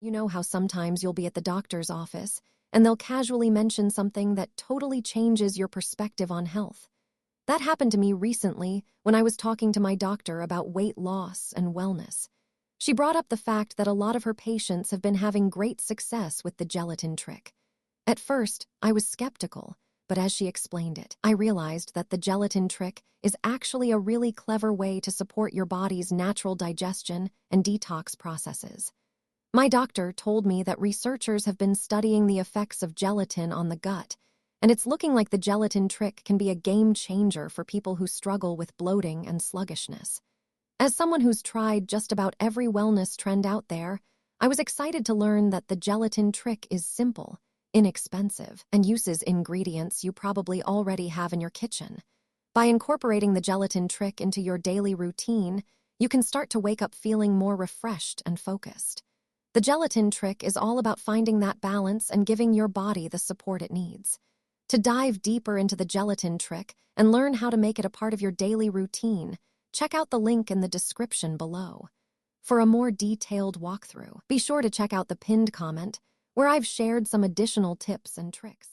You know how sometimes you'll be at the doctor's office and they'll casually mention something that totally changes your perspective on health. That happened to me recently when I was talking to my doctor about weight loss and wellness. She brought up the fact that a lot of her patients have been having great success with the gelatin trick. At first, I was skeptical, but as she explained it, I realized that the gelatin trick is actually a really clever way to support your body's natural digestion and detox processes. My doctor told me that researchers have been studying the effects of gelatin on the gut, and it's looking like the gelatin trick can be a game changer for people who struggle with bloating and sluggishness. As someone who's tried just about every wellness trend out there, I was excited to learn that the gelatin trick is simple, inexpensive, and uses ingredients you probably already have in your kitchen. By incorporating the gelatin trick into your daily routine, you can start to wake up feeling more refreshed and focused. The gelatin trick is all about finding that balance and giving your body the support it needs. To dive deeper into the gelatin trick and learn how to make it a part of your daily routine, check out the link in the description below. For a more detailed walkthrough, be sure to check out the pinned comment where I've shared some additional tips and tricks.